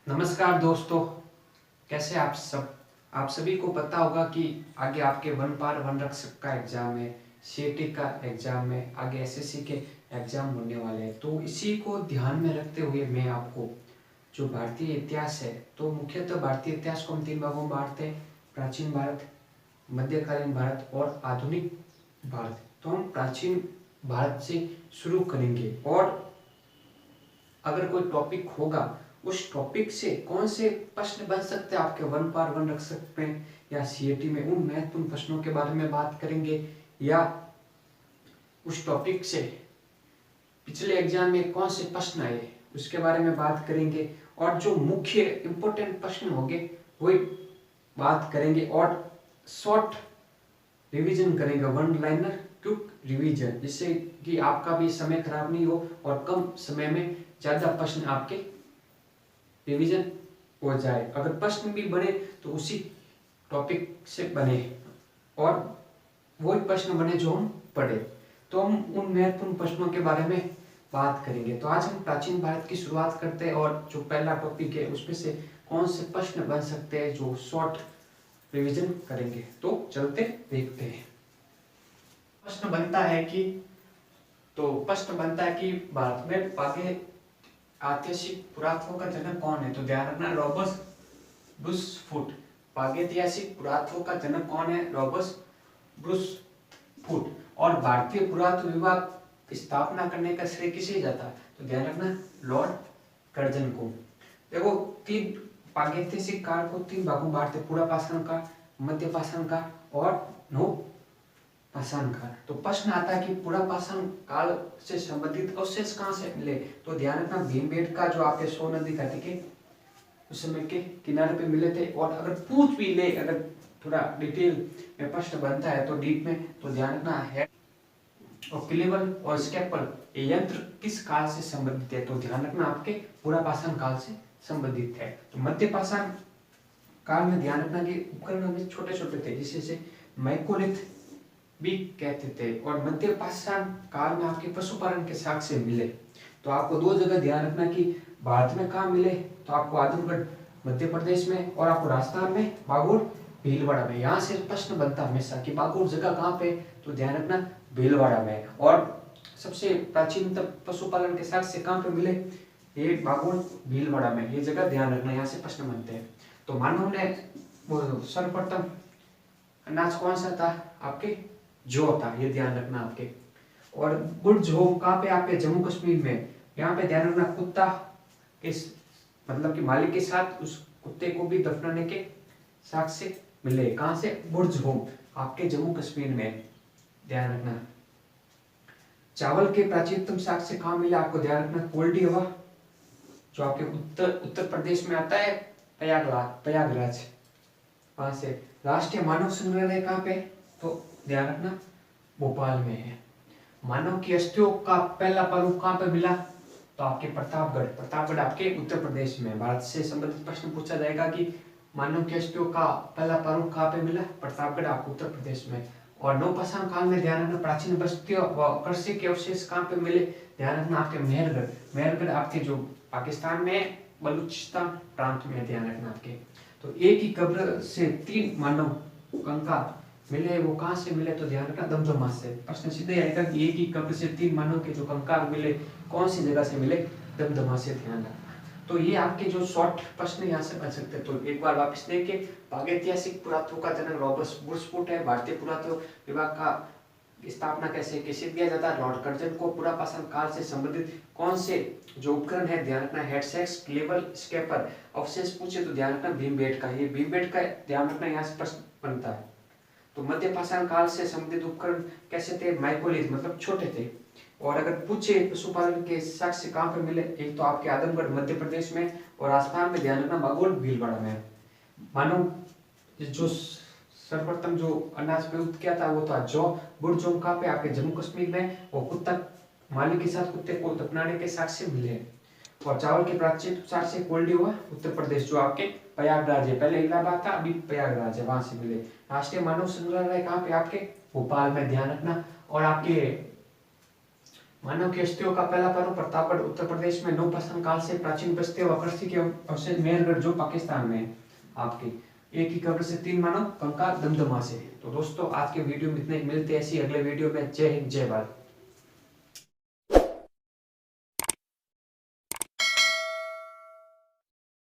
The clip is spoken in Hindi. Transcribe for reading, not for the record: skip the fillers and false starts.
नमस्कार दोस्तों, कैसे आप सब। आप सभी को पता होगा कि आगे आपके वन पार वन रक्षक का एग्जाम है, सीएटी का एग्जाम है, आगे एसएससी के एग्जाम होने वाले हैं। तो इसी को ध्यान में रखते हुए मैं आपको जो भारतीय इतिहास है, तो मुख्यतः भारतीय इतिहास को हम तीन भागों में बांटते हैं: प्राचीन भारत, मध्यकालीन भारत और आधुनिक भारत। तो हम प्राचीन भारत से शुरू करेंगे और अगर कोई टॉपिक होगा, उस टॉपिक से कौन से प्रश्न बन सकते हैं आपके वन पार वन रक्षक में या सीएटी में, उन महत्वपूर्ण प्रश्नों के बारे में बात करेंगे। या उस टॉपिक से पिछले एग्जाम में कौन से प्रश्न आए उसके बारे में बात करेंगे। और जो मुख्य इंपॉर्टेंट प्रश्न होंगे वही बात करेंगे और शॉर्ट रिवीजन करेंगे, वन लाइनर क्विक रिवीजन, जिससे कि आपका भी समय खराब नहीं हो और कम समय में ज्यादा प्रश्न आपके रिवीजन हो जाए। अगर प्रश्न भी बने तो उसी टॉपिक से बने और वही प्रश्न बने जो हम पढ़े। तो हम उन महत्वपूर्ण प्रश्नों के बारे में बात करेंगे। तो आज हम प्राचीन भारत की शुरुआत करते हैं और जो पहला टॉपिक है उसमें से कौन से प्रश्न बन सकते हैं जो शॉर्ट रिवीजन करेंगे। तो चलते देखते हैं। प्रश्न बनता है कि भारत में पागे ऐतिहासिक पुरातत्व का जनक कौन है। तो ध्यान रखना, रॉबर्ट ब्रूस फुट। प्रागैतिहासिक पुरातत्व का जनक कौन है? Robert Bruce foot. और भारतीय पुरातत्व विभाग की स्थापना करने का श्रेय किसे जाता है? तो ध्यान रखना, लॉर्ड कर्जन को। देखो, तीन प्रागैतिहासिक काल को तीन भागों में बांटते: पूरा पाषाण काल, मध्य पाषाण काल और नव पाषाण काल। तो प्रश्न आता है कि पूरा पाषाण काल से संबंधित अवशेष कहाँ से मिले। तो ध्यान रखना, भीमबेटका जो आपके सोन नदी घाटी के उस समय के किनारे पे मिले थे। और अगर पूछ भी ले, अगर थोड़ा डिटेल में प्रश्न बनता है तो डीप में, तो ध्यान रखना हेड और क्लेवल और स्केपल ये यंत्र किस काल से संबंधित है। तो ध्यान रखना, आपके पूरा पाषाण काल से संबंधित है। तो मध्य पाषाण काल में ध्यान रखना कि उपकरण हमें छोटे छोटे थे, जिसे मैकोलिथ भी कहते थे। और मध्य पाषाण काल में आपके पशुपालन के साक्ष्य मिले। तो आपको दो जगह ध्यान रखना कि भारत में कहाँ मिले, तो आपको आजमगढ़ मध्य प्रदेश में और आपको राजस्थान में बागोर भीलवाड़ा में। यहाँ से प्रश्न बनता हमेशा कि बागोर जगह कहाँ पे, तो ध्यान रखना भीलवाड़ा में। और सबसे प्राचीन पशुपालन के साक्ष्य कहाँ पे मिले, ये बागोर भीलवाड़ा में, ये जगह ध्यान रखना, यहाँ से प्रश्न बनते हैं। तो मानव ने वो सर्वप्रथम अनाज कौन सा था? आपके जौ था, ये ध्यान रखना आपके। और गुड़ जौ कहाँ पे? आपके जम्मू कश्मीर में। यहाँ पे ध्यान रखना, कुत्ता के मतलब कि मालिक के साथ उस कुत्ते को भी दफनाने के साक्ष्य मिले। कहाँ से? गुड़ जौ आपके जम्मू कश्मीर में, ध्यान रखना। चावल के प्राचीनतम साक्ष्य कहाँ मिले? आपको ध्यान रखना, कोल्डी हवा जो आपके उत्तर प्रदेश में आता है, प्रयागराज, वहां से। राष्ट्रीय मानव संग्रहालय कहाँ पे? तो ध्यान रखना, भोपाल में है। मानव की अस्थियों का पहला प्रारूप कहाँ पे मिला? तो आपके प्रतापगढ़ आपके उत्तर प्रदेश में। भारत से संबंधित प्रश्न पूछा जाएगा कि मानव की अस्थियों का पहला प्रारूप कहाँ पे मिला? प्रतापगढ़ आपको उत्तर प्रदेश में। और नवपाषाण काल में ध्यान रखना, प्राचीन बस्तियों व कृषि के अवशेष कहाँ पे मिले? ध्यान रखना, आपके मेहरगढ़ आपके जो पाकिस्तान में बलूचिस्तान प्रांत में, ध्यान रखना आपके। तो एक ही कब्र से तीन मानव कंकाल मिले, वो कहाँ से मिले? तो ध्यान रखना, दमदमा से। प्रश्न सीधे आएगा कि एक ही कब्र से तीन मानव के जो कंकाल मिले कौन सी जगह से मिले? दमदमा से, ध्यान रखना। तो ये आपके जो शॉर्ट प्रश्न यहाँ से बन सकते हैं। तो एक बार वापस देखिए, प्रागैतिहासिक पुरातत्व का जनक रॉबर्ट ब्रूस फुट है। भारतीय पुरातत्व विभाग का स्थापना कैसे दिया जाता है? लॉर्ड कर्जन को। पूरा पाषाण काल से संबंधित कौन से जो उपकरण है? ध्यान रखना, हेडसेक्स, क्लेवर, स्केपर। अवशेष पूछे तो ध्यान रखना, भीमबेटका। ये भीमबेटका ध्यान रखना, यहाँ से प्रश्न बनता है। तो मध्य पाषाण काल से संबंधित उपकरण कैसे थे? माइकोलिथ, मतलब छोटे थे। और अगर पूछे पशुपालन के साक्ष्य कहाँ पे मिले? एक तो आपके आजमगढ़ मध्य प्रदेश में और राजस्थान में, ध्यान रखना, बागोल भीलवाड़ा में। मानव जो सर्वप्रथम जो अनाज प्रयुक्त किया था वो था जौ। गुड़ जौ कहाँ पे? आपके जम्मू कश्मीर में। और कुत्ता मालिक के साथ कुत्ते को दफनाने के साक्ष्य मिले। और चावल के प्राचीन साक्ष्य कोल्डी हुआ उत्तर प्रदेश, जो आपके प्रयागराज है। पहले इलाहाबाद था, अभी प्रयागराज है, वहां से मिले। राष्ट्रीय मानव संग्रहालय कहाँ पे? आपके भोपाल में, ध्यान रखना। और आपके मानव की हस्तियों का पहला पर्व प्रतापगढ़ उत्तर प्रदेश में नवपाषाण काल से प्राचीन बस्ती व कृषि के अवशेष मेहरगढ़ जो पाकिस्तान में है आपके। एक ही कब्र से 3 मानव कंकाल दमदमा से। तो दोस्तों आज के वीडियो में इतने, मिलते हैं ऐसी अगले वीडियो में। जय हिंद जय भारत।